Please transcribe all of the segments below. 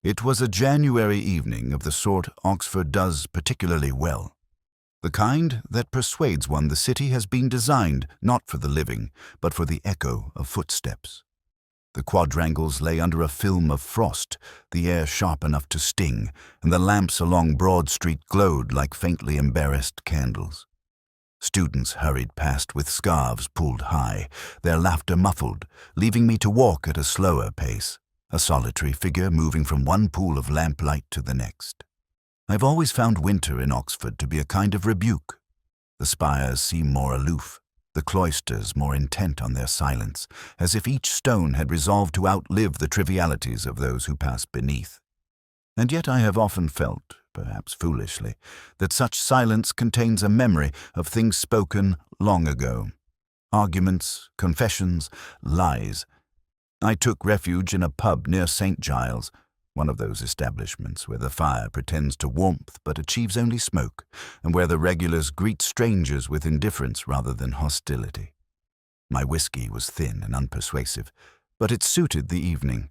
It was a January evening of the sort Oxford does particularly well. The kind that persuades one the city has been designed not for the living, but for the echo of footsteps. The quadrangles lay under a film of frost, the air sharp enough to sting, and the lamps along Broad Street glowed like faintly embarrassed candles. Students hurried past with scarves pulled high, their laughter muffled, leaving me to walk at a slower pace, a solitary figure moving from one pool of lamplight to the next. I've always found winter in Oxford to be a kind of rebuke. The spires seem more aloof, the cloisters more intent on their silence, as if each stone had resolved to outlive the trivialities of those who pass beneath. And yet I have often felt, perhaps foolishly, that such silence contains a memory of things spoken long ago. Arguments, confessions, lies. I took refuge in a pub near St. Giles, one of those establishments where the fire pretends to warmth but achieves only smoke, and where the regulars greet strangers with indifference rather than hostility. My whiskey was thin and unpersuasive, but it suited the evening.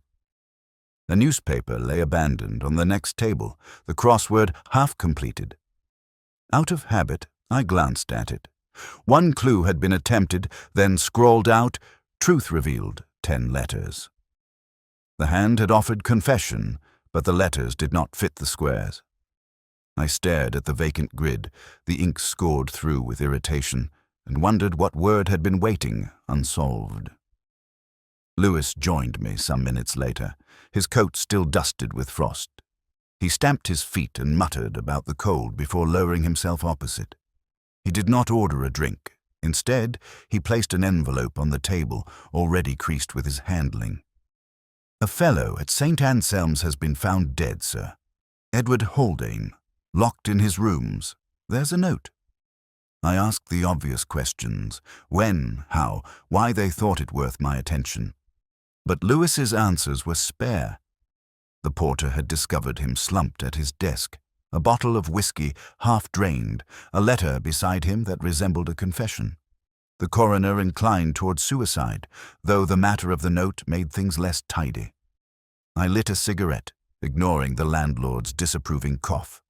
A newspaper lay abandoned on the next table, the crossword half completed. Out of habit, I glanced at it. One clue had been attempted, then scrawled out, "Truth revealed, 10 letters." The hand had offered confession, but the letters did not fit the squares. I stared at the vacant grid, the ink scored through with irritation, and wondered what word had been waiting unsolved. Lewis joined me some minutes later, his coat still dusted with frost. He stamped his feet and muttered about the cold before lowering himself opposite. He did not order a drink. Instead, he placed an envelope on the table, already creased with his handling. "A fellow at St. Anselm's has been found dead, sir. Edward Haldane, locked in his rooms. There's a note." I asked the obvious questions: when, how, why they thought it worth my attention. But Lewis's answers were spare. The porter had discovered him slumped at his desk, a bottle of whiskey half drained, a letter beside him that resembled a confession. The coroner inclined toward suicide, though the matter of the note made things less tidy. I lit a cigarette, ignoring the landlord's disapproving cough.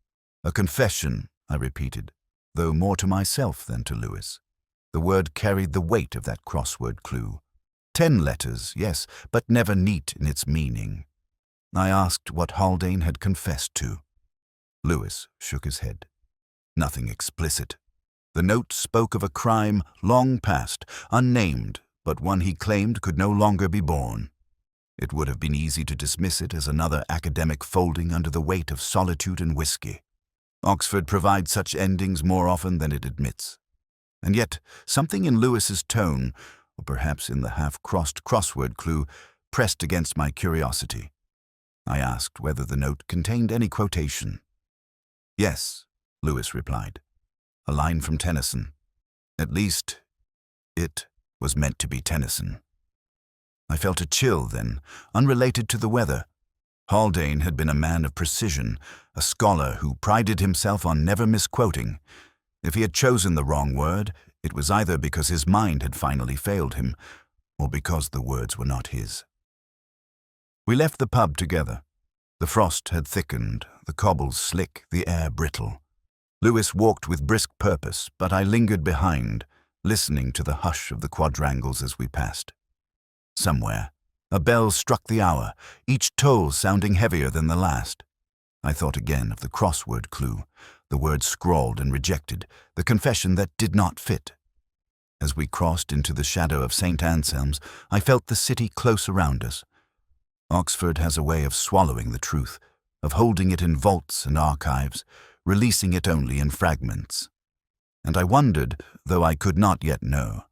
"A confession," I repeated, though more to myself than to Lewis. The word carried the weight of that crossword clue. 10 letters, yes, but never neat in its meaning. I asked what Haldane had confessed to. Lewis shook his head. Nothing explicit. The note spoke of a crime long past, unnamed, but one he claimed could no longer be borne. It would have been easy to dismiss it as another academic folding under the weight of solitude and whiskey. Oxford provides such endings more often than it admits. And yet, something in Lewis's tone, or perhaps in the half-crossed crossword clue, pressed against my curiosity. I asked whether the note contained any quotation. "Yes," Lewis replied. "A line from Tennyson. At least, it was meant to be Tennyson." I felt a chill then, unrelated to the weather. Haldane had been a man of precision, a scholar who prided himself on never misquoting. If he had chosen the wrong word, it was either because his mind had finally failed him, or because the words were not his. We left the pub together. The frost had thickened, the cobbles slick, the air brittle. Lewis walked with brisk purpose, but I lingered behind, listening to the hush of the quadrangles as we passed. Somewhere, a bell struck the hour, each toll sounding heavier than the last. I thought again of the crossword clue, the words scrawled and rejected, the confession that did not fit. As we crossed into the shadow of St. Anselm's, I felt the city close around us. Oxford has a way of swallowing the truth, of holding it in vaults and archives, releasing it only in fragments. And I wondered, though I could not yet know,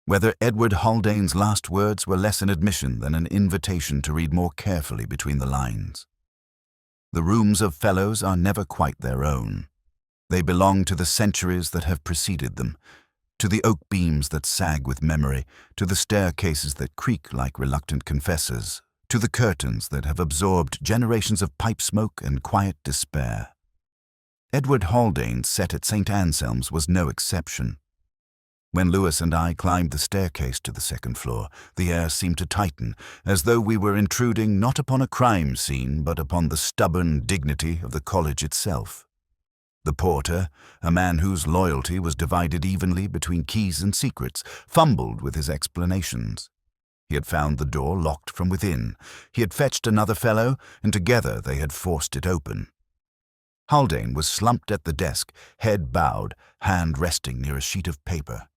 whether Edward Haldane's last words were less an admission than an invitation to read more carefully between the lines. The rooms of fellows are never quite their own. They belong to the centuries that have preceded them, to the oak beams that sag with memory, to the staircases that creak like reluctant confessors, to the curtains that have absorbed generations of pipe smoke and quiet despair. Edward Haldane's set at St. Anselm's was no exception. When Lewis and I climbed the staircase to the second floor, the air seemed to tighten, as though we were intruding not upon a crime scene, but upon the stubborn dignity of the college itself. The porter, a man whose loyalty was divided evenly between keys and secrets, fumbled with his explanations. He had found the door locked from within. He had fetched another fellow, and together they had forced it open. Haldane was slumped at the desk, head bowed, hand resting near a sheet of paper.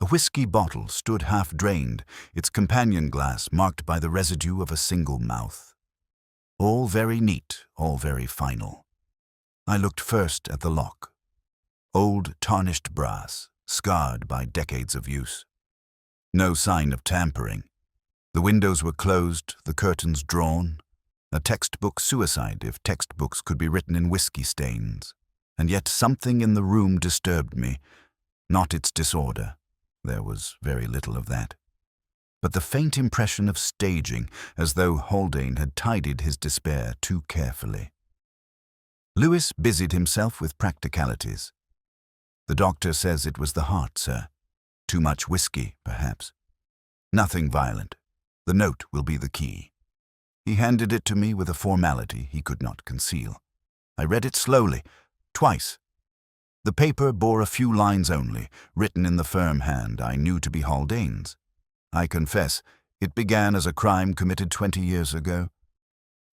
A whiskey bottle stood half-drained, its companion glass marked by the residue of a single mouth. All very neat, all very final. I looked first at the lock. Old tarnished brass, scarred by decades of use. No sign of tampering. The windows were closed, the curtains drawn. A textbook suicide if textbooks could be written in whiskey stains. And yet something in the room disturbed me, not its disorder. There was very little of that. But the faint impression of staging, as though Haldane had tidied his despair too carefully. Lewis busied himself with practicalities. The doctor says it was the heart, sir. Too much whiskey, perhaps. Nothing violent. The note will be the key. He handed it to me with a formality he could not conceal. I read it slowly, twice. The paper bore a few lines only, written in the firm hand I knew to be Haldane's. I confess, it began as a crime committed 20 years ago.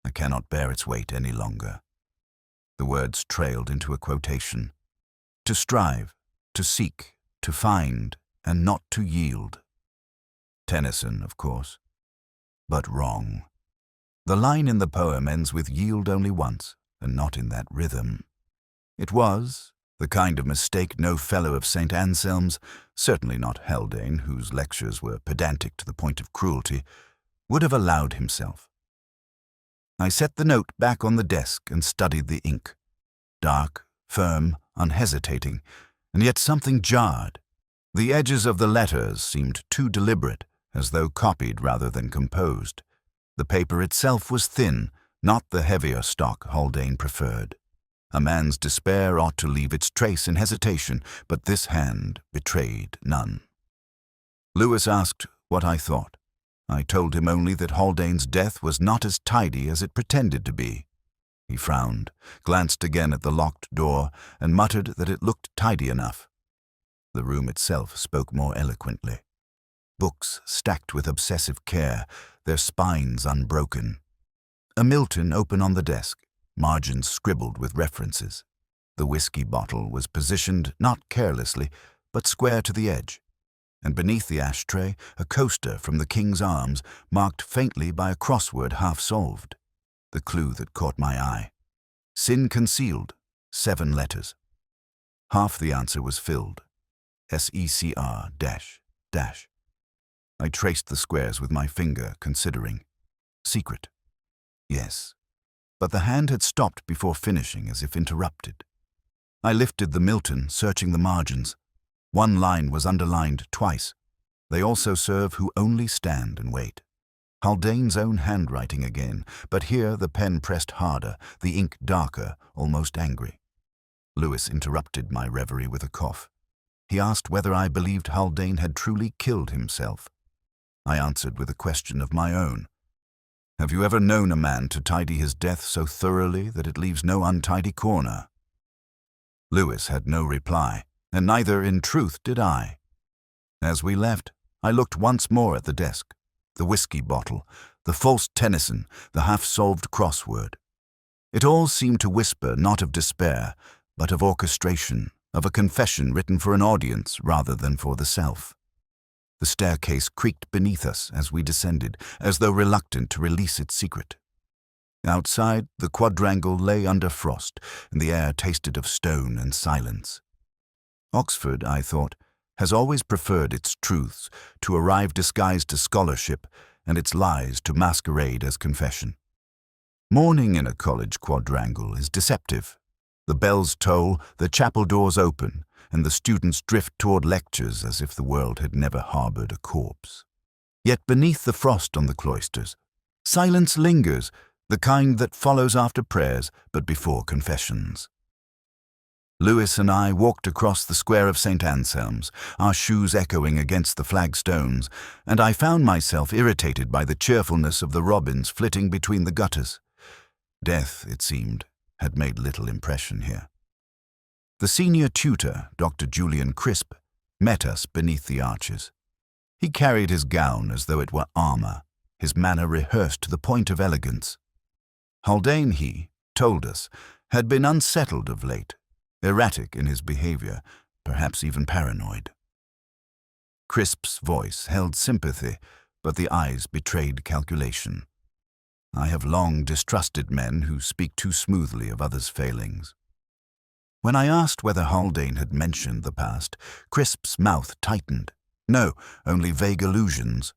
I cannot bear its weight any longer. The words trailed into a quotation. To strive, to seek, to find, and not to yield. Tennyson, of course. But wrong. The line in the poem ends with yield only once, and not in that rhythm. It was the kind of mistake no fellow of St. Anselm's, certainly not Haldane, whose lectures were pedantic to the point of cruelty, would have allowed himself. I set the note back on the desk and studied the ink. Dark, firm, unhesitating, and yet something jarred. The edges of the letters seemed too deliberate, as though copied rather than composed. The paper itself was thin, not the heavier stock Haldane preferred. A man's despair ought to leave its trace in hesitation, but this hand betrayed none. Lewis asked what I thought. I told him only that Haldane's death was not as tidy as it pretended to be. He frowned, glanced again at the locked door, and muttered that it looked tidy enough. The room itself spoke more eloquently. Books stacked with obsessive care, their spines unbroken. A Milton open on the desk, margins scribbled with references. The whiskey bottle was positioned not carelessly, but square to the edge. And beneath the ashtray, a coaster from the King's Arms, marked faintly by a crossword half solved. The clue that caught my eye. Sin concealed, 7 letters. Half the answer was filled. SECR dash dash. I traced the squares with my finger, considering. Secret. Yes. But the hand had stopped before finishing, as if interrupted. I lifted the Milton, searching the margins. One line was underlined twice. They also serve who only stand and wait. Haldane's own handwriting again, but here the pen pressed harder, the ink darker, almost angry. Lewis interrupted my reverie with a cough. He asked whether I believed Haldane had truly killed himself. I answered with a question of my own. Have you ever known a man to tidy his death so thoroughly that it leaves no untidy corner? Lewis had no reply, and neither in truth did I. As we left, I looked once more at the desk, the whiskey bottle, the false Tennyson, the half-solved crossword. It all seemed to whisper not of despair, but of orchestration, of a confession written for an audience rather than for the self. The staircase creaked beneath us as we descended, as though reluctant to release its secret. Outside, the quadrangle lay under frost, and the air tasted of stone and silence. Oxford, I thought, has always preferred its truths to arrive disguised as scholarship and its lies to masquerade as confession. Morning in a college quadrangle is deceptive. The bells toll, the chapel doors open, and the students drift toward lectures as if the world had never harbored a corpse. Yet beneath the frost on the cloisters, silence lingers, the kind that follows after prayers but before confessions. Lewis and I walked across the square of St. Anselm's, our shoes echoing against the flagstones, and I found myself irritated by the cheerfulness of the robins flitting between the gutters. Death, it seemed, had made little impression here. The senior tutor, Dr. Julian Crisp, met us beneath the arches. He carried his gown as though it were armor, his manner rehearsed to the point of elegance. Haldane, he told us, had been unsettled of late, erratic in his behavior, perhaps even paranoid. Crisp's voice held sympathy, but the eyes betrayed calculation. I have long distrusted men who speak too smoothly of others' failings. When I asked whether Haldane had mentioned the past, Crisp's mouth tightened. No, only vague allusions.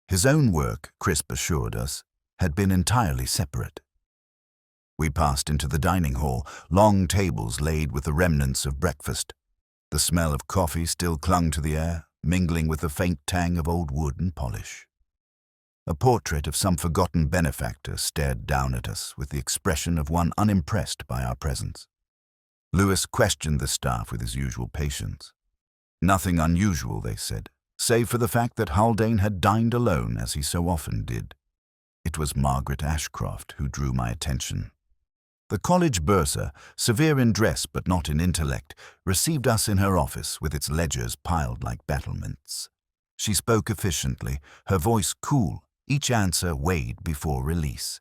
His own work, Crisp assured us, had been entirely separate. We passed into the dining hall, long tables laid with the remnants of breakfast. The smell of coffee still clung to the air, mingling with the faint tang of old wood and polish. A portrait of some forgotten benefactor stared down at us with the expression of one unimpressed by our presence. Lewis questioned the staff with his usual patience. Nothing unusual, they said, save for the fact that Haldane had dined alone as he so often did. It was Margaret Ashcroft who drew my attention. The college bursar, severe in dress but not in intellect, received us in her office with its ledgers piled like battlements. She spoke efficiently, her voice cool, each answer weighed before release.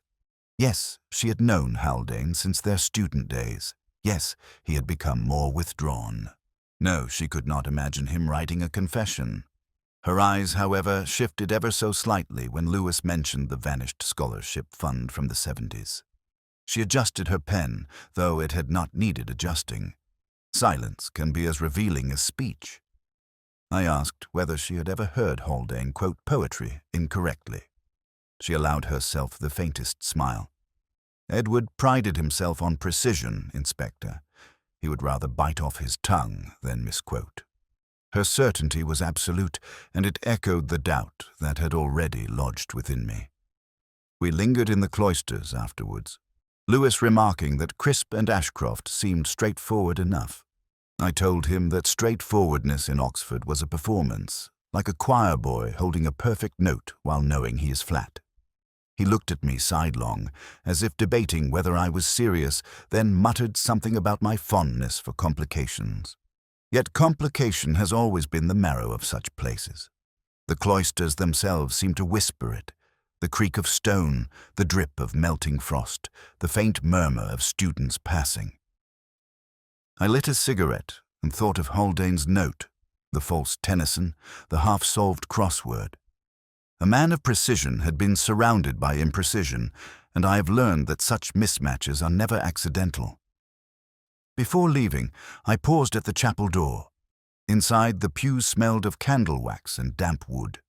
Yes, she had known Haldane since their student days. Yes, he had become more withdrawn. No, she could not imagine him writing a confession. Her eyes, however, shifted ever so slightly when Lewis mentioned the vanished scholarship fund from the 70s. She adjusted her pen, though it had not needed adjusting. Silence can be as revealing as speech. I asked whether she had ever heard Haldane quote poetry incorrectly. She allowed herself the faintest smile. Edward prided himself on precision, Inspector. He would rather bite off his tongue than misquote. Her certainty was absolute, and it echoed the doubt that had already lodged within me. We lingered in the cloisters afterwards, Lewis remarking that Crisp and Ashcroft seemed straightforward enough. I told him that straightforwardness in Oxford was a performance, like a choir boy holding a perfect note while knowing he is flat. He looked at me sidelong, as if debating whether I was serious, then muttered something about my fondness for complications. Yet complication has always been the marrow of such places. The cloisters themselves seem to whisper it, the creak of stone, the drip of melting frost, the faint murmur of students passing. I lit a cigarette and thought of Haldane's note, the false Tennyson, the half-solved crossword. A man of precision had been surrounded by imprecision, and I have learned that such mismatches are never accidental. Before leaving, I paused at the chapel door. Inside, the pews smelled of candle wax and damp wood.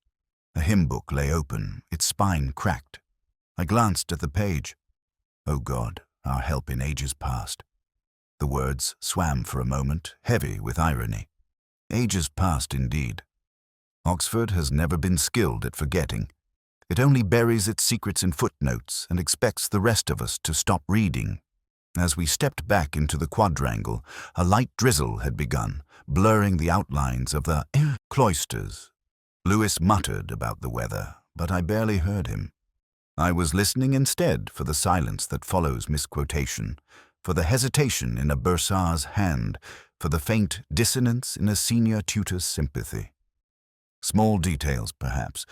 A hymn book lay open, its spine cracked. I glanced at the page. "O God, our help in ages past." The words swam for a moment, heavy with irony. Ages past indeed. Oxford has never been skilled at forgetting. It only buries its secrets in footnotes and expects the rest of us to stop reading. As we stepped back into the quadrangle, a light drizzle had begun, blurring the outlines of the cloisters. Lewis muttered about the weather, but I barely heard him. I was listening instead for the silence that follows misquotation, for the hesitation in a bursar's hand, for the faint dissonance in a senior tutor's sympathy. Small details, perhaps,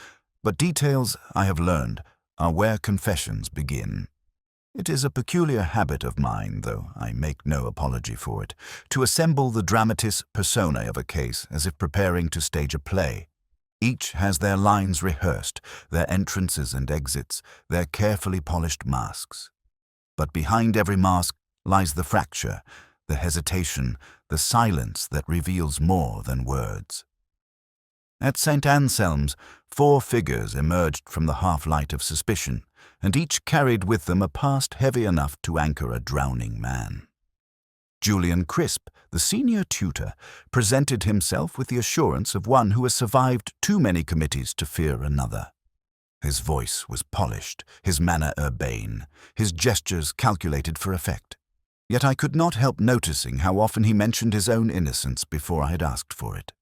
but details, I have learned, are where confessions begin. It is a peculiar habit of mine, though I make no apology for it, to assemble the dramatis personae of a case as if preparing to stage a play. Each has their lines rehearsed, their entrances and exits, their carefully polished masks. But behind every mask lies the fracture, the hesitation, the silence that reveals more than words. At St. Anselm's, 4 figures emerged from the half-light of suspicion, and each carried with them a past heavy enough to anchor a drowning man. Julian Crisp, the senior tutor, presented himself with the assurance of one who has survived too many committees to fear another. His voice was polished, his manner urbane, his gestures calculated for effect. Yet I could not help noticing how often he mentioned his own innocence before I had asked for it.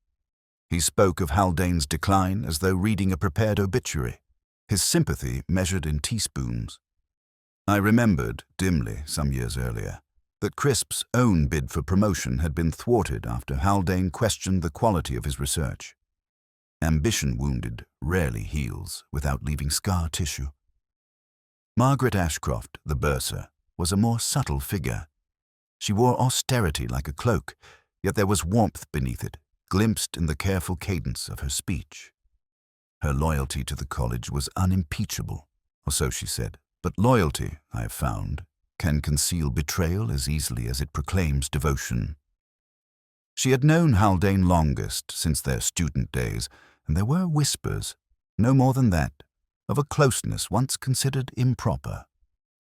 He spoke of Haldane's decline as though reading a prepared obituary, his sympathy measured in teaspoons. I remembered, dimly some years earlier, that Crisp's own bid for promotion had been thwarted after Haldane questioned the quality of his research. Ambition wounded rarely heals without leaving scar tissue. Margaret Ashcroft, the bursar, was a more subtle figure. She wore austerity like a cloak, yet there was warmth beneath it, glimpsed in the careful cadence of her speech. Her loyalty to the college was unimpeachable, or so she said, but loyalty, I have found, can conceal betrayal as easily as it proclaims devotion. She had known Haldane longest since their student days, and there were whispers, no more than that, of a closeness once considered improper.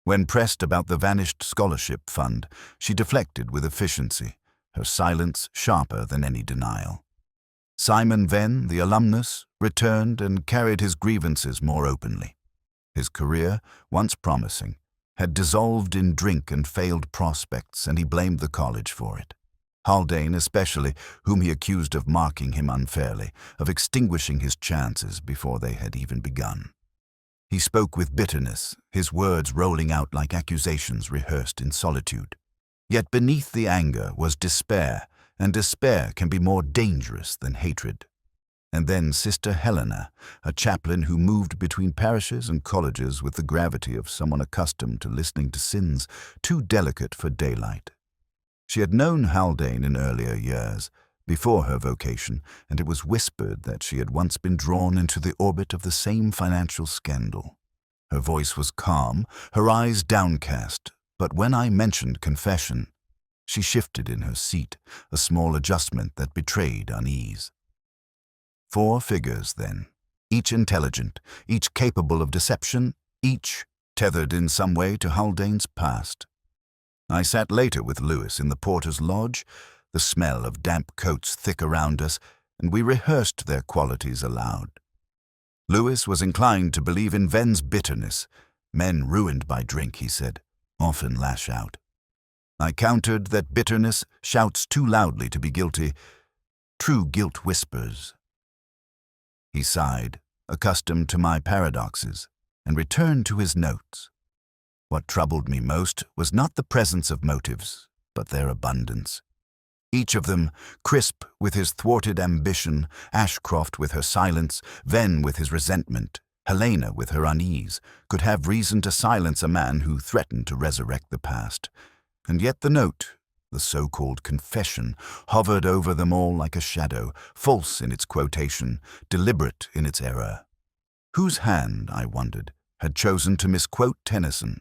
When pressed about the vanished scholarship fund, she deflected with efficiency, her silence sharper than any denial. Simon Venn, the alumnus, returned and carried his grievances more openly. His career, once promising, had dissolved in drink and failed prospects, and he blamed the college for it. Haldane especially, whom he accused of marking him unfairly, of extinguishing his chances before they had even begun. He spoke with bitterness, his words rolling out like accusations rehearsed in solitude. Yet beneath the anger was despair, and despair can be more dangerous than hatred. And then Sister Helena, a chaplain who moved between parishes and colleges with the gravity of someone accustomed to listening to sins too delicate for daylight. She had known Haldane in earlier years, before her vocation, and it was whispered that she had once been drawn into the orbit of the same financial scandal. Her voice was calm, her eyes downcast, but when I mentioned confession, she shifted in her seat, a small adjustment that betrayed unease. 4 figures, then, each intelligent, each capable of deception, each tethered in some way to Haldane's past. I sat later with Lewis in the porter's lodge, the smell of damp coats thick around us, and we rehearsed their qualities aloud. Lewis was inclined to believe in Venn's bitterness. Men ruined by drink, he said, often lash out. I countered that bitterness shouts too loudly to be guilty. True guilt whispers. He sighed, accustomed to my paradoxes, and returned to his notes. What troubled me most was not the presence of motives, but their abundance. Each of them, Crisp with his thwarted ambition, Ashcroft with her silence, Venn with his resentment, Helena with her unease, could have reason to silence a man who threatened to resurrect the past. And yet the note, the so-called confession, hovered over them all like a shadow, false in its quotation, deliberate in its error. Whose hand, I wondered, had chosen to misquote Tennyson?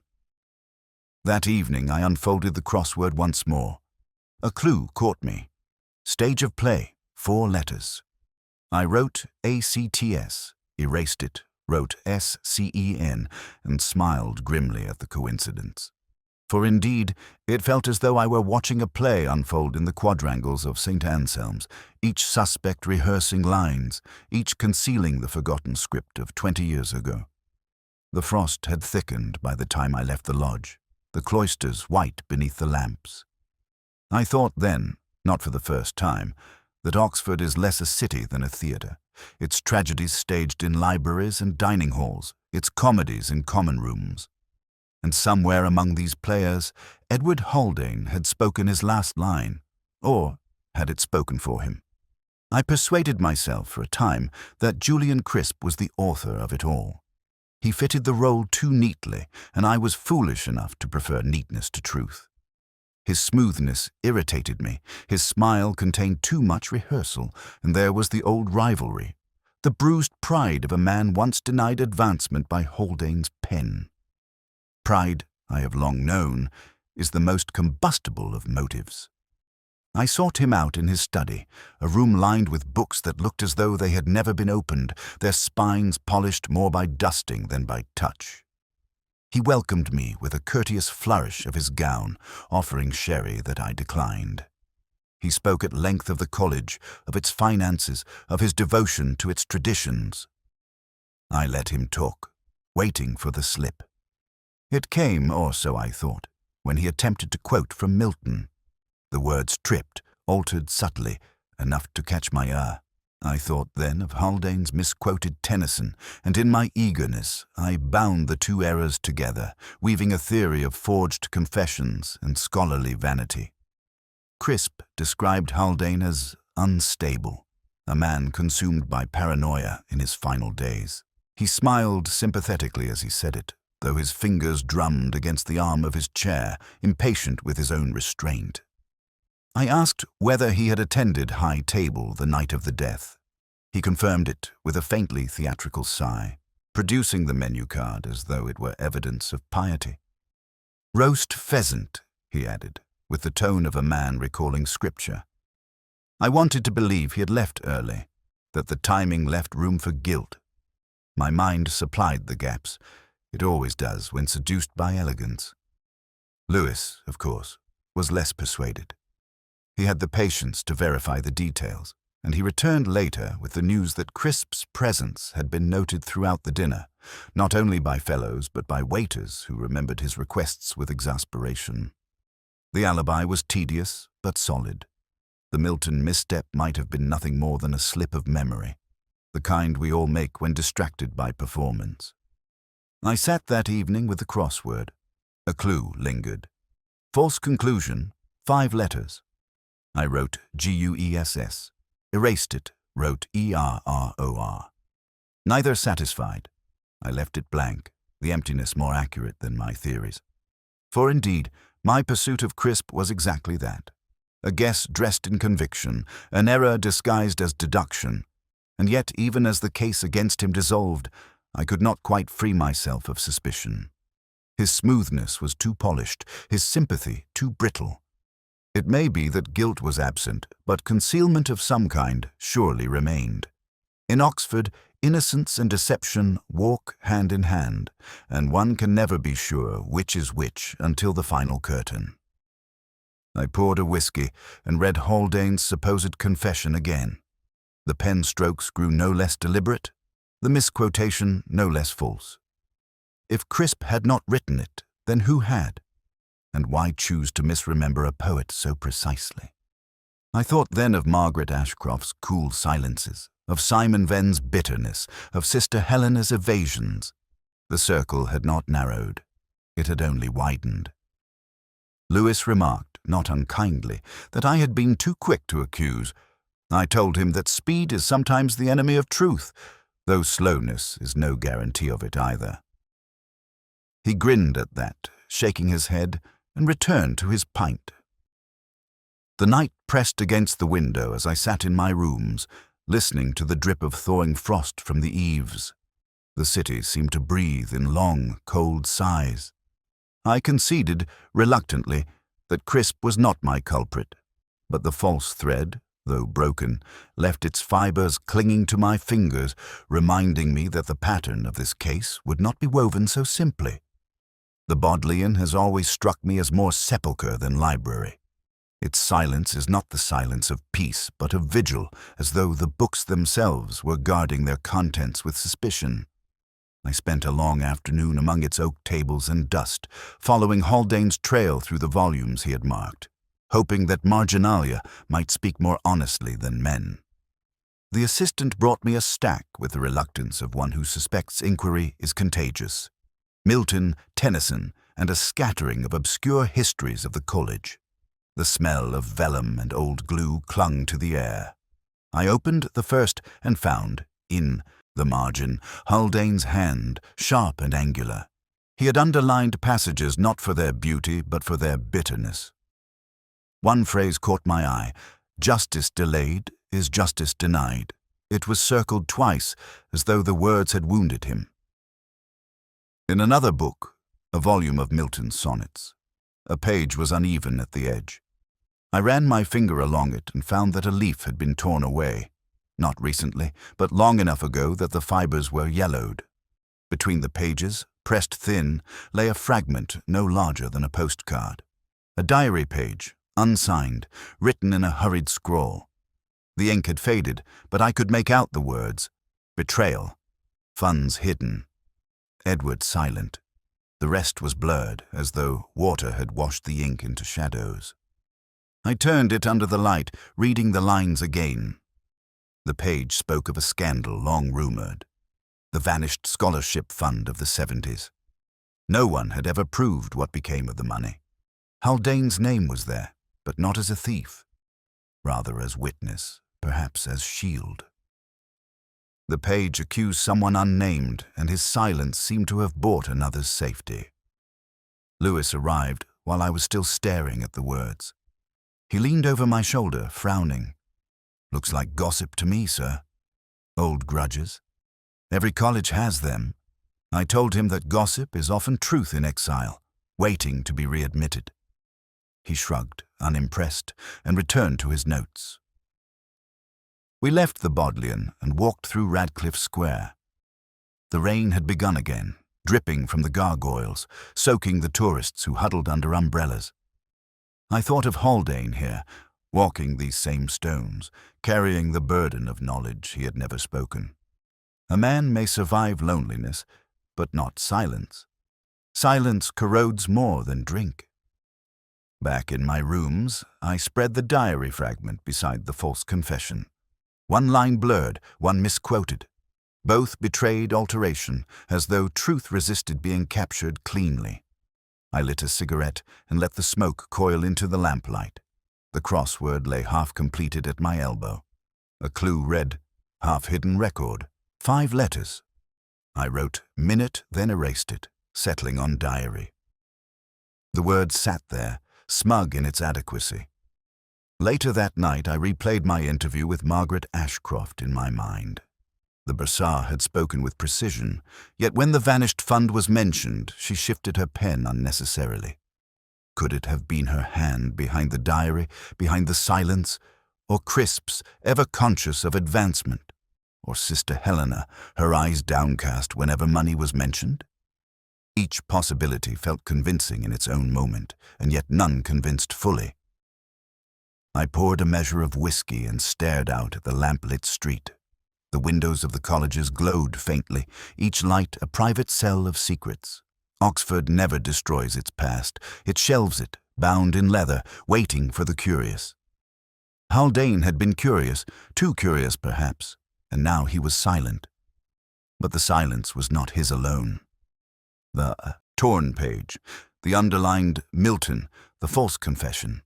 That evening I unfolded the crossword once more. A clue caught me. Stage of play, 4 letters. I wrote ACTS, erased it, wrote SCEN, and smiled grimly at the coincidence. For indeed, it felt as though I were watching a play unfold in the quadrangles of St. Anselm's, each suspect rehearsing lines, each concealing the forgotten script of 20 years ago. The frost had thickened by the time I left the lodge, the cloisters white beneath the lamps. I thought then, not for the first time, that Oxford is less a city than a theatre, its tragedies staged in libraries and dining halls, its comedies in common rooms. And somewhere among these players, Edward Haldane had spoken his last line, or had it spoken for him. I persuaded myself for a time that Julian Crisp was the author of it all. He fitted the role too neatly, and I was foolish enough to prefer neatness to truth. His smoothness irritated me, his smile contained too much rehearsal, and there was the old rivalry, the bruised pride of a man once denied advancement by Haldane's pen. Pride, I have long known, is the most combustible of motives. I sought him out in his study, a room lined with books that looked as though they had never been opened, their spines polished more by dusting than by touch. He welcomed me with a courteous flourish of his gown, offering sherry that I declined. He spoke at length of the college, of its finances, of his devotion to its traditions. I let him talk, waiting for the slip. It came, or so I thought, when he attempted to quote from Milton. The words tripped, altered subtly, enough to catch my eye. I thought then of Haldane's misquoted Tennyson, and in my eagerness I bound the two errors together, weaving a theory of forged confessions and scholarly vanity. Crisp described Haldane as unstable, a man consumed by paranoia in his final days. He smiled sympathetically as he said it, though his fingers drummed against the arm of his chair, impatient with his own restraint. I asked whether he had attended high table the night of the death. He confirmed it with a faintly theatrical sigh, producing the menu card as though it were evidence of piety. Roast pheasant, he added, with the tone of a man recalling scripture. I wanted to believe he had left early, that the timing left room for guilt. My mind supplied the gaps. It always does when seduced by elegance. Lewis, of course, was less persuaded. He had the patience to verify the details, and he returned later with the news that Crisp's presence had been noted throughout the dinner, not only by fellows but by waiters who remembered his requests with exasperation. The alibi was tedious but solid. The Milton misstep might have been nothing more than a slip of memory, the kind we all make when distracted by performance. I sat that evening with the crossword. A clue lingered. False conclusion, 5 letters. I wrote Guess, erased it, wrote Error. Neither satisfied. I left it blank, the emptiness more accurate than my theories. For indeed, my pursuit of Crisp was exactly that. A guess dressed in conviction, an error disguised as deduction. And yet, even as the case against him dissolved, I could not quite free myself of suspicion. His smoothness was too polished, his sympathy too brittle. It may be that guilt was absent, but concealment of some kind surely remained. In Oxford, innocence and deception walk hand in hand, and one can never be sure which is which until the final curtain. I poured a whiskey and read Haldane's supposed confession again. The pen strokes grew no less deliberate, the misquotation no less false. If Crisp had not written it, then who had? And why choose to misremember a poet so precisely? I thought then of Margaret Ashcroft's cool silences, of Simon Venn's bitterness, of Sister Helena's evasions. The circle had not narrowed. It had only widened. Lewis remarked, not unkindly, that I had been too quick to accuse. I told him that speed is sometimes the enemy of truth, though slowness is no guarantee of it either. He grinned at that, shaking his head, and returned to his pint. The night pressed against the window as I sat in my rooms, listening to the drip of thawing frost from the eaves. The city seemed to breathe in long, cold sighs. I conceded, reluctantly, that Crisp was not my culprit, but the false thread, though broken, left its fibers clinging to my fingers, reminding me that the pattern of this case would not be woven so simply. The Bodleian has always struck me as more sepulchre than library. Its silence is not the silence of peace, but of vigil, as though the books themselves were guarding their contents with suspicion. I spent a long afternoon among its oak tables and dust, following Haldane's trail through the volumes he had marked, hoping that marginalia might speak more honestly than men. The assistant brought me a stack with the reluctance of one who suspects inquiry is contagious. Milton, Tennyson, and a scattering of obscure histories of the college. The smell of vellum and old glue clung to the air. I opened the first and found, in the margin, Haldane's hand, sharp and angular. He had underlined passages not for their beauty but for their bitterness. One phrase caught my eye. Justice delayed is justice denied. It was circled twice, as though the words had wounded him. In another book, a volume of Milton's sonnets, a page was uneven at the edge. I ran my finger along it and found that a leaf had been torn away, not recently, but long enough ago that the fibers were yellowed. Between the pages, pressed thin, lay a fragment no larger than a postcard. A diary page, unsigned, written in a hurried scrawl. The ink had faded, but I could make out the words: betrayal, funds hidden, Edward silent, The rest was blurred, as though water had washed the ink into shadows. I turned it under the light, reading the lines again. The page spoke of a scandal long rumored, the vanished scholarship fund of the 70s. No one had ever proved what became of the money. Haldane's name was there, but not as a thief, rather as witness, perhaps as shield. The page accused someone unnamed, and his silence seemed to have bought another's safety. Lewis arrived while I was still staring at the words. He leaned over my shoulder, frowning. Looks like gossip to me, sir. Old grudges. Every college has them. I told him that gossip is often truth in exile, waiting to be readmitted. He shrugged, unimpressed, and returned to his notes. We left the Bodleian and walked through Radcliffe Square. The rain had begun again, dripping from the gargoyles, soaking the tourists who huddled under umbrellas. I thought of Haldane here, walking these same stones, carrying the burden of knowledge he had never spoken. A man may survive loneliness, but not silence. Silence corrodes more than drink. Back in my rooms, I spread the diary fragment beside the false confession. One line blurred, one misquoted. Both betrayed alteration, as though truth resisted being captured cleanly. I lit a cigarette and let the smoke coil into the lamplight. The crossword lay half-completed at my elbow. A clue read, half-hidden record, 5 letters. I wrote minute, then erased it, settling on diary. The word sat there, smug in its adequacy. Later that night, I replayed my interview with Margaret Ashcroft in my mind. The bursar had spoken with precision, yet when the vanished fund was mentioned, she shifted her pen unnecessarily. Could it have been her hand behind the diary, behind the silence, or Crisp's, ever conscious of advancement, or Sister Helena, her eyes downcast whenever money was mentioned? Each possibility felt convincing in its own moment, and yet none convinced fully. I poured a measure of whiskey and stared out at the lamplit street. The windows of the colleges glowed faintly, each light a private cell of secrets. Oxford never destroys its past. It shelves it, bound in leather, waiting for the curious. Haldane had been curious, too curious perhaps, and now he was silent. But the silence was not his alone. The torn page, the underlined Milton, the false confession.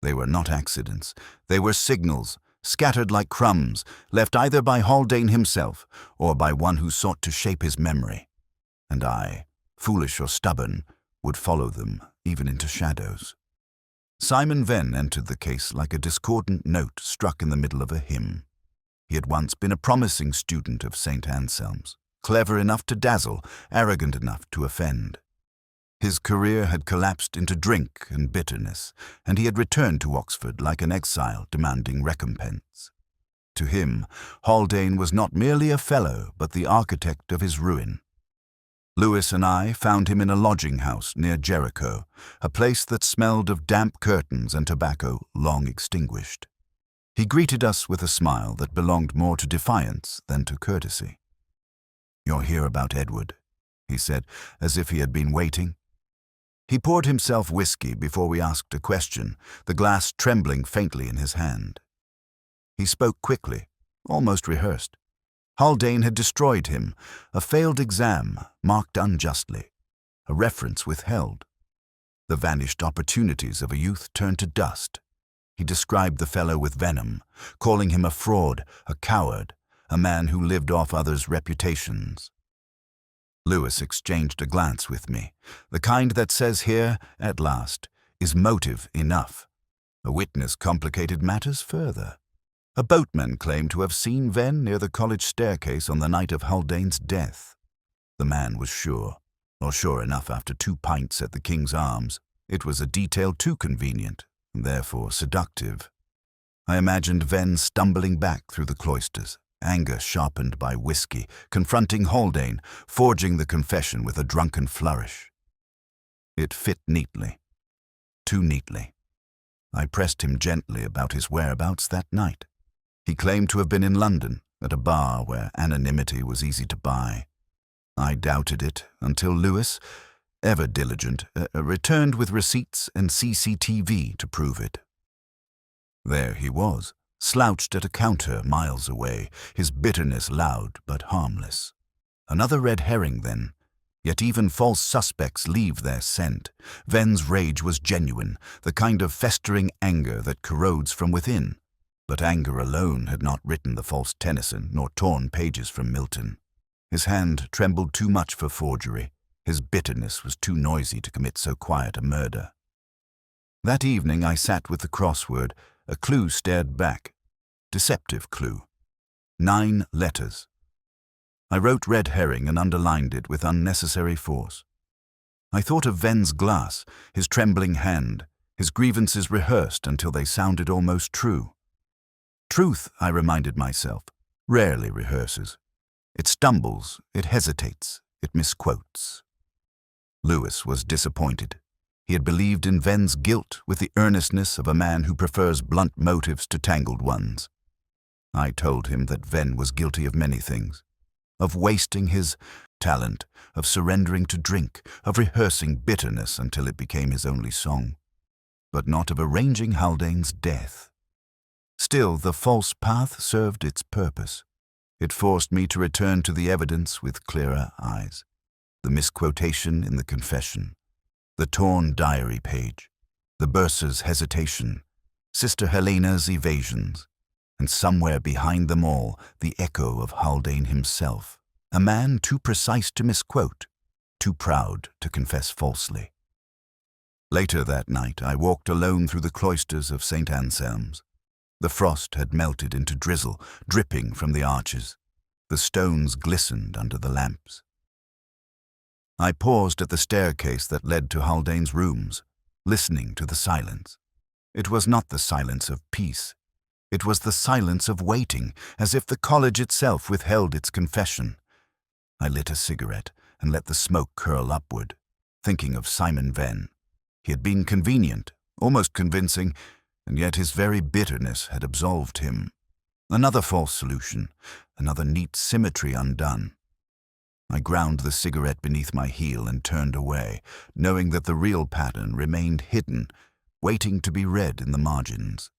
They were not accidents. They were signals, scattered like crumbs, left either by Haldane himself or by one who sought to shape his memory. And I, foolish or stubborn, would follow them, even into shadows. Simon Venn entered the case like a discordant note struck in the middle of a hymn. He had once been a promising student of St. Anselm's, clever enough to dazzle, arrogant enough to offend. His career had collapsed into drink and bitterness, and he had returned to Oxford like an exile demanding recompense. To him, Haldane was not merely a fellow, but the architect of his ruin. Lewis and I found him in a lodging house near Jericho, a place that smelled of damp curtains and tobacco long extinguished. He greeted us with a smile that belonged more to defiance than to courtesy. "You're here about Edward," he said, as if he had been waiting. He poured himself whiskey before we asked a question, the glass trembling faintly in his hand. He spoke quickly, almost rehearsed. Haldane had destroyed him, a failed exam marked unjustly, a reference withheld. The vanished opportunities of a youth turned to dust. He described the fellow with venom, calling him a fraud, a coward, a man who lived off others' reputations. Lewis exchanged a glance with me, the kind that says here, at last, is motive enough. A witness complicated matters further. A boatman claimed to have seen Venn near the college staircase on the night of Haldane's death. The man was sure, or sure enough after 2 pints at the King's Arms. It was a detail too convenient, and therefore seductive. I imagined Venn stumbling back through the cloisters, anger sharpened by whiskey, confronting Haldane, forging the confession with a drunken flourish. It fit neatly. Too neatly. I pressed him gently about his whereabouts that night. He claimed to have been in London, at a bar where anonymity was easy to buy. I doubted it until Lewis, ever diligent, returned with receipts and CCTV to prove it. There he was, slouched at a counter miles away, his bitterness loud but harmless. Another red herring, then. Yet even false suspects leave their scent. Ven's rage was genuine, the kind of festering anger that corrodes from within. But anger alone had not written the false Tennyson nor torn pages from Milton. His hand trembled too much for forgery. His bitterness was too noisy to commit so quiet a murder. That evening I sat with the crossword. A clue stared back. Deceptive clue. 9 letters. I wrote red herring and underlined it with unnecessary force. I thought of Ven's glass, his trembling hand, his grievances rehearsed until they sounded almost true. Truth, I reminded myself, rarely rehearses. It stumbles, it hesitates, it misquotes. Lewis was disappointed. He had believed in Ven's guilt with the earnestness of a man who prefers blunt motives to tangled ones. I told him that Ven was guilty of many things. Of wasting his talent, of surrendering to drink, of rehearsing bitterness until it became his only song, but not of arranging Haldane's death. Still, the false path served its purpose. It forced me to return to the evidence with clearer eyes. The misquotation in the confession, the torn diary page, the bursar's hesitation, Sister Helena's evasions, and somewhere behind them all, the echo of Haldane himself, a man too precise to misquote, too proud to confess falsely. Later that night, I walked alone through the cloisters of St. Anselm's. The frost had melted into drizzle, dripping from the arches. The stones glistened under the lamps. I paused at the staircase that led to Haldane's rooms, listening to the silence. It was not the silence of peace. It was the silence of waiting, as if the college itself withheld its confession. I lit a cigarette and let the smoke curl upward, thinking of Simon Ven. He had been convenient, almost convincing, and yet his very bitterness had absolved him. Another false solution, another neat symmetry undone. I ground the cigarette beneath my heel and turned away, knowing that the real pattern remained hidden, waiting to be read in the margins.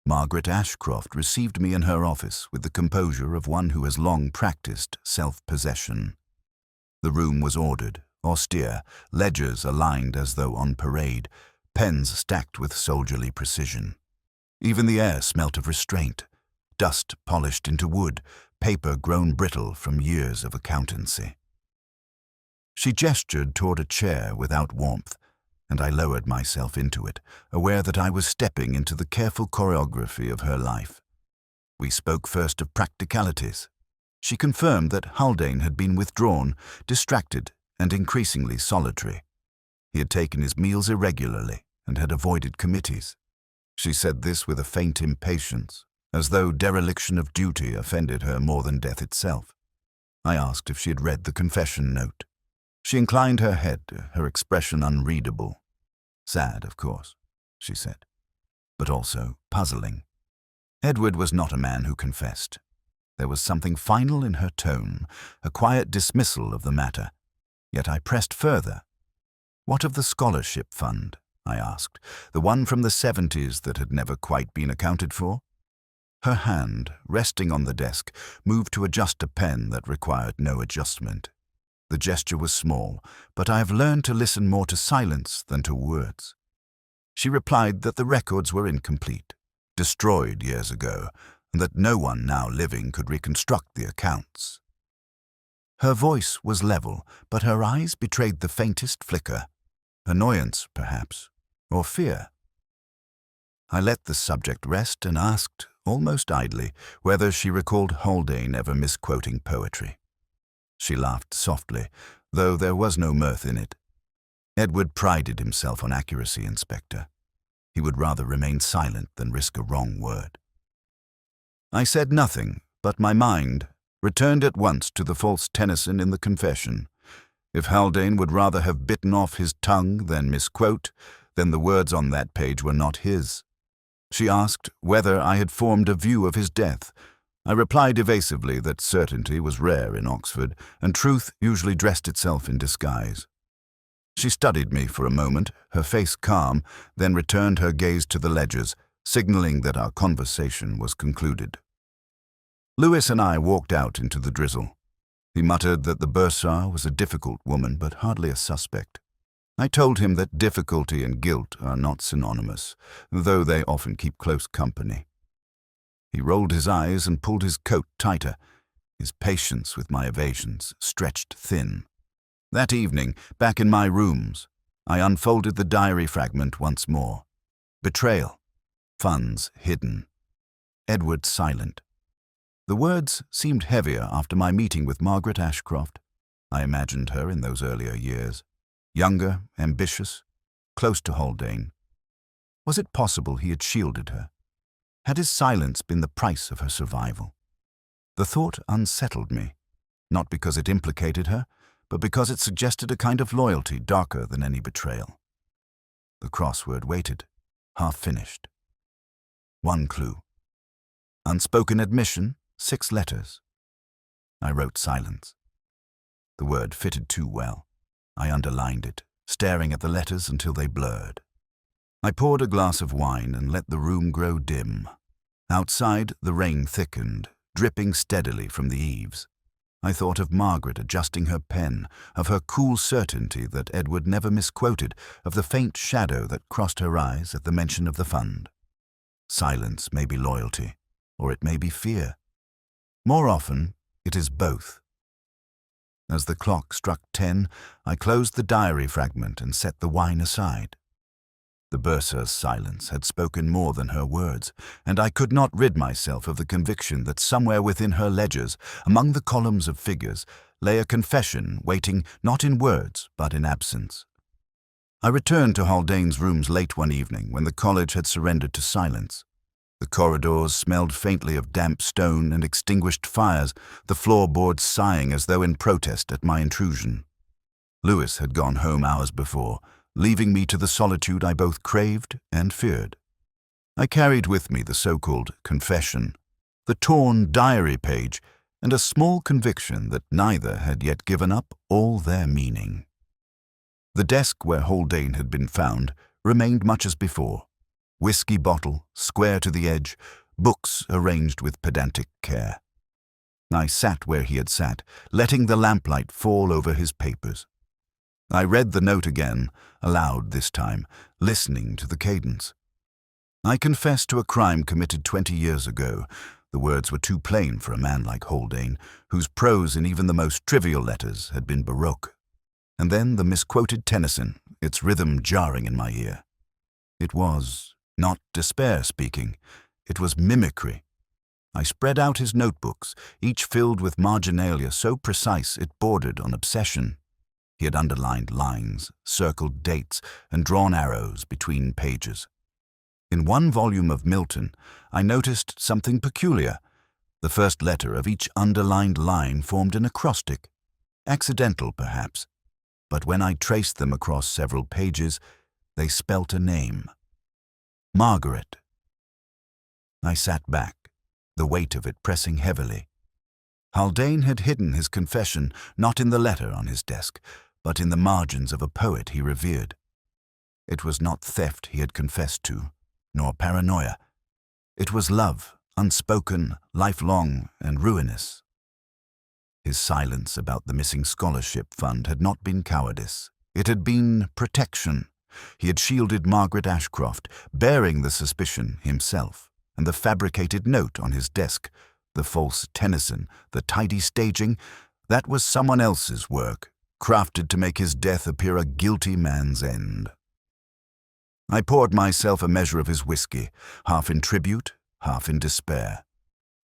Margaret Ashcroft received me in her office with the composure of one who has long practiced self-possession. The room was ordered, austere, ledgers aligned as though on parade, pens stacked with soldierly precision. Even the air smelt of restraint, dust polished into wood, paper grown brittle from years of accountancy. She gestured toward a chair without warmth, and I lowered myself into it, aware that I was stepping into the careful choreography of her life. We spoke first of practicalities. She confirmed that Haldane had been withdrawn, distracted, and increasingly solitary. He had taken his meals irregularly and had avoided committees. She said this with a faint impatience, as though dereliction of duty offended her more than death itself. I asked if she had read the confession note. She inclined her head, her expression unreadable. Sad, of course, she said, but also puzzling. Edward was not a man who confessed. There was something final in her tone, a quiet dismissal of the matter. Yet I pressed further. What of the scholarship fund? I asked, the one from the 70s that had never quite been accounted for? Her hand, resting on the desk, moved to adjust a pen that required no adjustment. The gesture was small, but I have learned to listen more to silence than to words. She replied that the records were incomplete, destroyed years ago, and that no one now living could reconstruct the accounts. Her voice was level, but her eyes betrayed the faintest flicker. Annoyance, perhaps, or fear. I let the subject rest and asked, almost idly, whether she recalled Haldane ever misquoting poetry. She laughed softly, though there was no mirth in it. Edward prided himself on accuracy, Inspector. He would rather remain silent than risk a wrong word. I said nothing, but my mind returned at once to the false Tennyson in the confession. If Haldane would rather have bitten off his tongue than misquote, then the words on that page were not his. She asked whether I had formed a view of his death. I replied evasively that certainty was rare in Oxford, and truth usually dressed itself in disguise. She studied me for a moment, her face calm, then returned her gaze to the ledgers, signaling that our conversation was concluded. Lewis and I walked out into the drizzle. He muttered that the bursar was a difficult woman, but hardly a suspect. I told him that difficulty and guilt are not synonymous, though they often keep close company. He rolled his eyes and pulled his coat tighter. His patience with my evasions stretched thin. That evening, back in my rooms, I unfolded the diary fragment once more. Betrayal. Funds hidden. Edward silent. The words seemed heavier after my meeting with Margaret Ashcroft. I imagined her in those earlier years. Younger, ambitious, close to Haldane. Was it possible he had shielded her? Had his silence been the price of her survival? The thought unsettled me, not because it implicated her, but because it suggested a kind of loyalty darker than any betrayal. The crossword waited, half finished. One clue. Unspoken admission, 6 letters. I wrote silence. The word fitted too well. I underlined it, staring at the letters until they blurred. I poured a glass of wine and let the room grow dim. Outside, the rain thickened, dripping steadily from the eaves. I thought of Margaret adjusting her pen, of her cool certainty that Edward never misquoted, of the faint shadow that crossed her eyes at the mention of the fund. Silence may be loyalty, or it may be fear. More often, it is both. As the clock struck 10, I closed the diary fragment and set the wine aside. The bursar's silence had spoken more than her words, and I could not rid myself of the conviction that somewhere within her ledgers, among the columns of figures, lay a confession waiting not in words but in absence. I returned to Haldane's rooms late one evening when the college had surrendered to silence. The corridors smelled faintly of damp stone and extinguished fires, the floorboards sighing as though in protest at my intrusion. Lewis had gone home hours before, leaving me to the solitude I both craved and feared. I carried with me the so-called confession, the torn diary page, and a small conviction that neither had yet given up all their meaning. The desk where Haldane had been found remained much as before. Whiskey bottle, square to the edge, books arranged with pedantic care. I sat where he had sat, letting the lamplight fall over his papers. I read the note again, aloud this time, listening to the cadence. I confessed to a crime committed 20 years ago. The words were too plain for a man like Haldane, whose prose in even the most trivial letters had been baroque. And then the misquoted Tennyson, its rhythm jarring in my ear. It was not despair speaking, it was mimicry. I spread out his notebooks, each filled with marginalia so precise it bordered on obsession. He had underlined lines, circled dates, and drawn arrows between pages. In one volume of Milton, I noticed something peculiar. The first letter of each underlined line formed an acrostic. Accidental, perhaps, but when I traced them across several pages, they spelt a name. Margaret. I sat back, the weight of it pressing heavily. Haldane had hidden his confession not in the letter on his desk, but in the margins of a poet he revered. It was not theft he had confessed to, nor paranoia. It was love, unspoken, lifelong, and ruinous. His silence about the missing scholarship fund had not been cowardice. It had been protection. He had shielded Margaret Ashcroft, bearing the suspicion himself, and the fabricated note on his desk, the false Tennyson, the tidy staging, that was someone else's work, crafted to make his death appear a guilty man's end. I poured myself a measure of his whiskey, half in tribute, half in despair.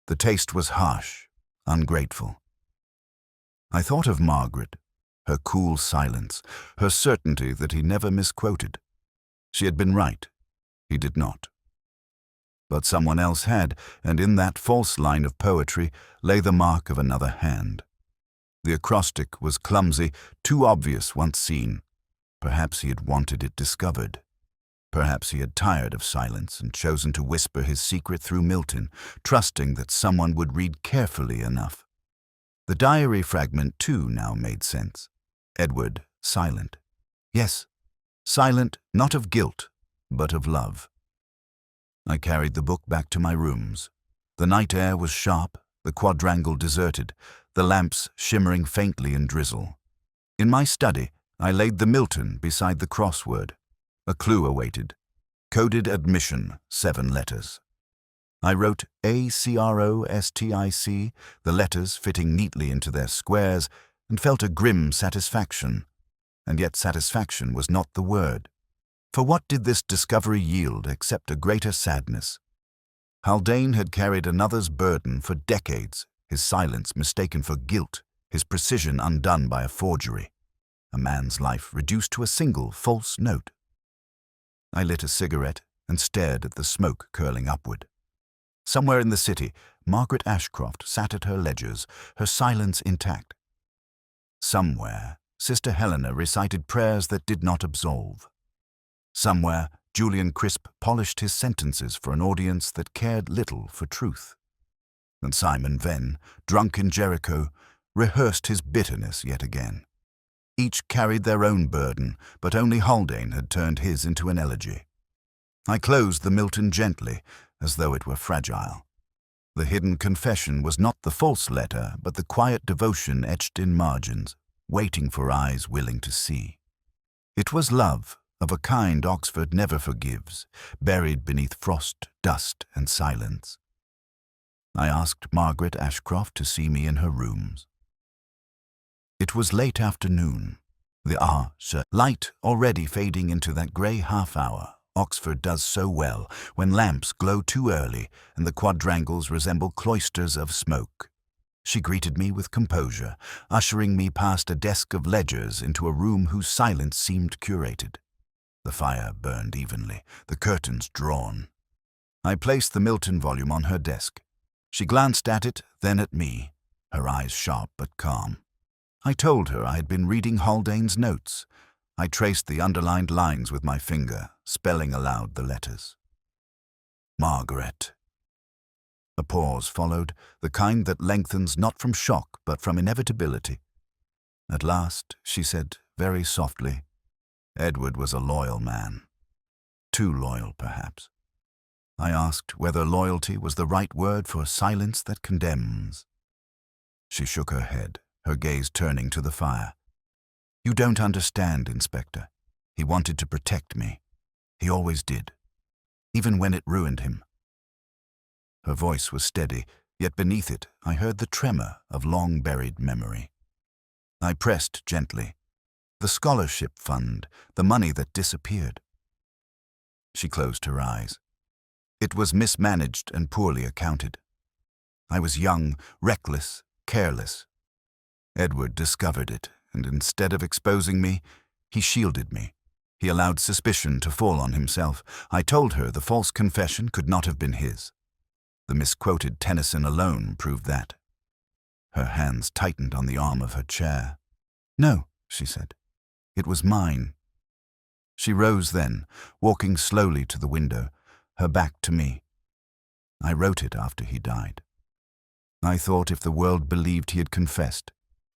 The taste was harsh, ungrateful. I thought of Margaret, her cool silence, her certainty that he never misquoted. She had been right. He did not. But someone else had, and in that false line of poetry lay the mark of another hand. The acrostic was clumsy, too obvious once seen. Perhaps he had wanted it discovered. Perhaps he had tired of silence and chosen to whisper his secret through Milton, trusting that someone would read carefully enough. The diary fragment, too, now made sense. Edward, silent. Yes, silent not of guilt, but of love. I carried the book back to my rooms. The night air was sharp, the quadrangle deserted, the lamps shimmering faintly in drizzle. In my study, I laid the Milton beside the crossword. A clue awaited. Coded admission, 7 letters. I wrote ACROSTIC, the letters fitting neatly into their squares, and felt a grim satisfaction. And yet satisfaction was not the word. For what did this discovery yield except a greater sadness? Haldane had carried another's burden for decades, his silence mistaken for guilt, his precision undone by a forgery. A man's life reduced to a single false note. I lit a cigarette and stared at the smoke curling upward. Somewhere in the city, Margaret Ashcroft sat at her ledgers, her silence intact. Somewhere, Sister Helena recited prayers that did not absolve. Somewhere, Julian Crisp polished his sentences for an audience that cared little for truth. And Simon Venn, drunk in Jericho, rehearsed his bitterness yet again. Each carried their own burden, but only Haldane had turned his into an elegy. I closed the Milton gently, as though it were fragile. The hidden confession was not the false letter, but the quiet devotion etched in margins, waiting for eyes willing to see. It was love, of a kind Oxford never forgives, buried beneath frost, dust, and silence. I asked Margaret Ashcroft to see me in her rooms. It was late afternoon, the light already fading into that grey half-hour Oxford does so well when lamps glow too early and the quadrangles resemble cloisters of smoke. She greeted me with composure, ushering me past a desk of ledgers into a room whose silence seemed curated. The fire burned evenly, the curtains drawn. I placed the Milton volume on her desk. She glanced at it, then at me, her eyes sharp but calm. I told her I had been reading Haldane's notes. I traced the underlined lines with my finger, spelling aloud the letters. Margaret. A pause followed, the kind that lengthens not from shock but from inevitability. At last, she said very softly, Edward was a loyal man. Too loyal, perhaps. I asked whether loyalty was the right word for silence that condemns. She shook her head, her gaze turning to the fire. You don't understand, Inspector. He wanted to protect me. He always did, even when it ruined him. Her voice was steady, yet beneath it I heard the tremor of long-buried memory. I pressed gently. The scholarship fund, the money that disappeared. She closed her eyes. It was mismanaged and poorly accounted. I was young, reckless, careless. Edward discovered it, and instead of exposing me, he shielded me. He allowed suspicion to fall on himself. I told her the false confession could not have been his. The misquoted Tennyson alone proved that. Her hands tightened on the arm of her chair. No, she said. It was mine. She rose then, walking slowly to the window, her back to me. I wrote it after he died. I thought if the world believed he had confessed,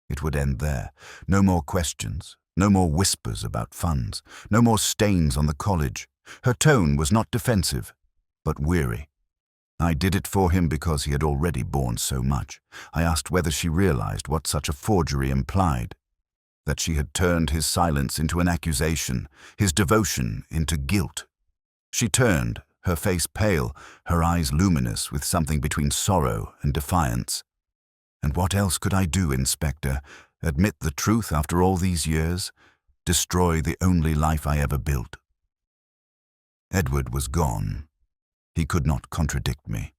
it would end there. No more questions, no more whispers about funds, no more stains on the college. Her tone was not defensive, but weary. I did it for him because he had already borne so much. I asked whether she realized what such a forgery implied, that she had turned his silence into an accusation, his devotion into guilt. She turned, her face pale, her eyes luminous with something between sorrow and defiance. And what else could I do, Inspector? Admit the truth after all these years? Destroy the only life I ever built? Edward was gone. He could not contradict me.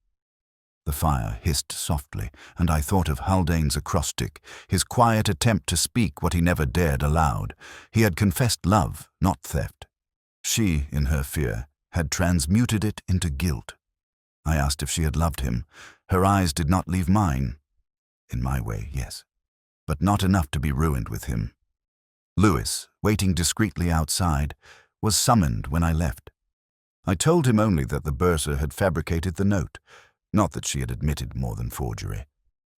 The fire hissed softly, and I thought of Haldane's acrostic, his quiet attempt to speak what he never dared aloud. He had confessed love, not theft. She, in her fear, had transmuted it into guilt. I asked if she had loved him. Her eyes did not leave mine. In my way, yes, but not enough to be ruined with him. Lewis, waiting discreetly outside, was summoned when I left. I told him only that the bursar had fabricated the note, not that she had admitted more than forgery.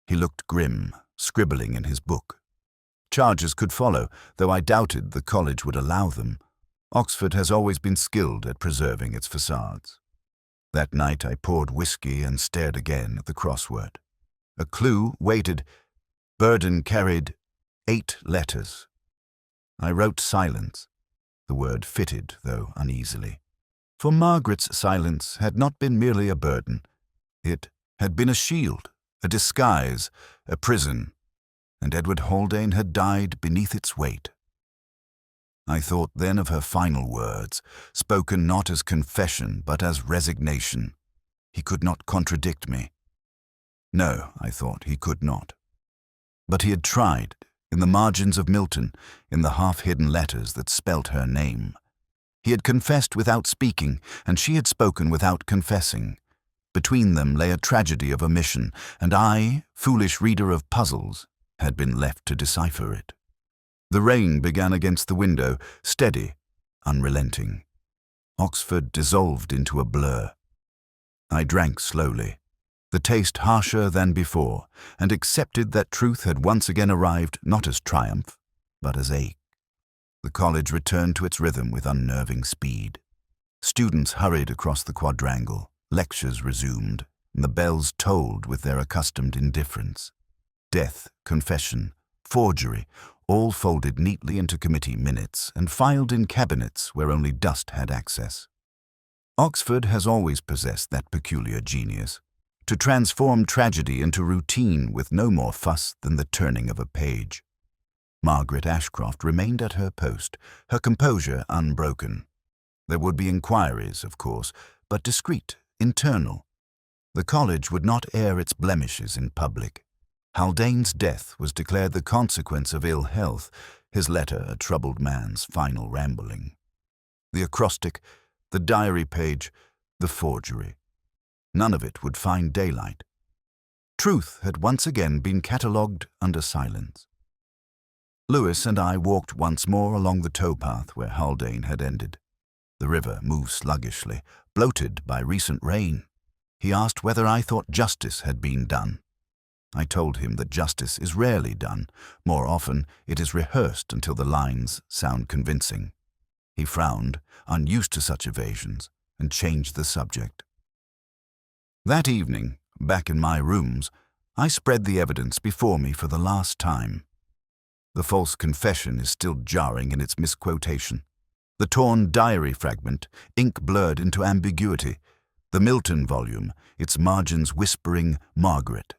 He looked grim, scribbling in his book. Charges could follow, though I doubted the college would allow them. Oxford has always been skilled at preserving its facades. That night I poured whiskey and stared again at the crossword. A clue waited. Burden carried 8 letters. I wrote silence. The word fitted, though uneasily. For Margaret's silence had not been merely a burden. It had been a shield, a disguise, a prison, and Edward Haldane had died beneath its weight. I thought then of her final words, spoken not as confession but as resignation. He could not contradict me. No, I thought, he could not. But he had tried, in the margins of Milton, in the half-hidden letters that spelt her name. He had confessed without speaking, and she had spoken without confessing. Between them lay a tragedy of omission, and I, foolish reader of puzzles, had been left to decipher it. The rain began against the window, steady, unrelenting. Oxford dissolved into a blur. I drank slowly, the taste harsher than before, and accepted that truth had once again arrived not as triumph, but as ache. The college returned to its rhythm with unnerving speed. Students hurried across the quadrangle, lectures resumed, and the bells tolled with their accustomed indifference. Death, confession, forgery, all folded neatly into committee minutes and filed in cabinets where only dust had access. Oxford has always possessed that peculiar genius, to transform tragedy into routine with no more fuss than the turning of a page. Margaret Ashcroft remained at her post, her composure unbroken. There would be inquiries, of course, but discreet, internal. The college would not air its blemishes in public. Haldane's death was declared the consequence of ill health, his letter a troubled man's final rambling. The acrostic, the diary page, the forgery. None of it would find daylight. Truth had once again been catalogued under silence. Lewis and I walked once more along the towpath where Haldane had ended. The river moved sluggishly, bloated by recent rain. He asked whether I thought justice had been done. I told him that justice is rarely done. More often, it is rehearsed until the lines sound convincing. He frowned, unused to such evasions, and changed the subject. That evening, back in my rooms, I spread the evidence before me for the last time. The false confession is still jarring in its misquotation. The torn diary fragment, ink blurred into ambiguity. The Milton volume, its margins whispering Margaret.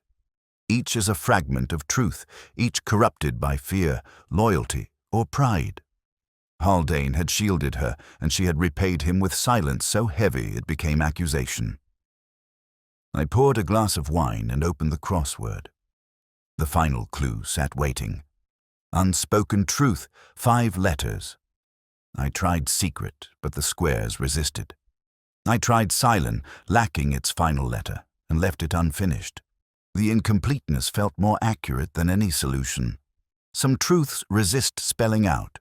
Each is a fragment of truth, each corrupted by fear, loyalty, or pride. Haldane had shielded her, and she had repaid him with silence so heavy it became accusation. I poured a glass of wine and opened the crossword. The final clue sat waiting. Unspoken truth, 5 letters. I tried secret, but the squares resisted. I tried silent, lacking its final letter, and left it unfinished. The incompleteness felt more accurate than any solution. Some truths resist spelling out.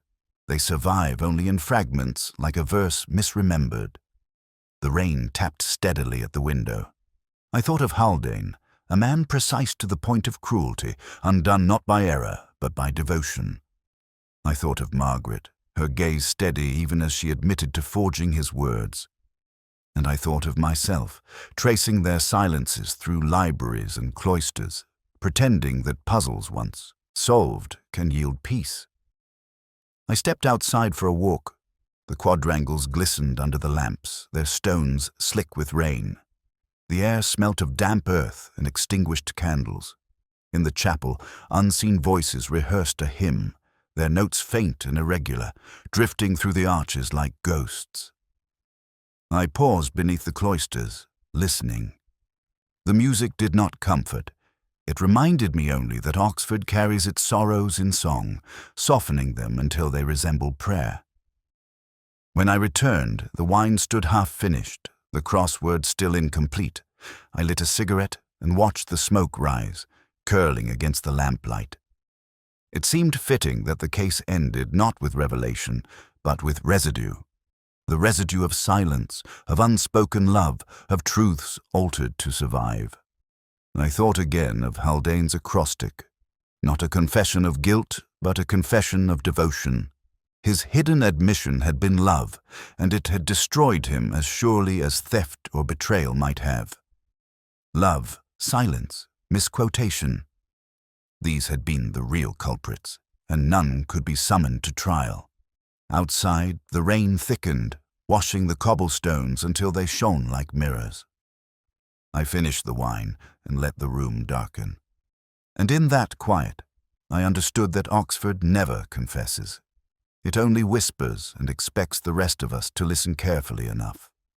They survive only in fragments, like a verse misremembered. The rain tapped steadily at the window. I thought of Haldane, a man precise to the point of cruelty, undone not by error, but by devotion. I thought of Margaret, her gaze steady even as she admitted to forging his words. And I thought of myself, tracing their silences through libraries and cloisters, pretending that puzzles once solved can yield peace. I stepped outside for a walk. The quadrangles glistened under the lamps, their stones slick with rain. The air smelt of damp earth and extinguished candles. In the chapel, unseen voices rehearsed a hymn, their notes faint and irregular, drifting through the arches like ghosts. I paused beneath the cloisters, listening. The music did not comfort. It reminded me only that Oxford carries its sorrows in song, softening them until they resemble prayer. When I returned, the wine stood half-finished, the crossword still incomplete. I lit a cigarette and watched the smoke rise, curling against the lamplight. It seemed fitting that the case ended not with revelation, but with residue. The residue of silence, of unspoken love, of truths altered to survive. I thought again of Haldane's acrostic, not a confession of guilt, but a confession of devotion. His hidden admission had been love, and it had destroyed him as surely as theft or betrayal might have. Love, silence, misquotation. These had been the real culprits, and none could be summoned to trial. Outside, the rain thickened, washing the cobblestones until they shone like mirrors. I finished the wine and let the room darken. And in that quiet, I understood that Oxford never confesses. It only whispers and expects the rest of us to listen carefully enough.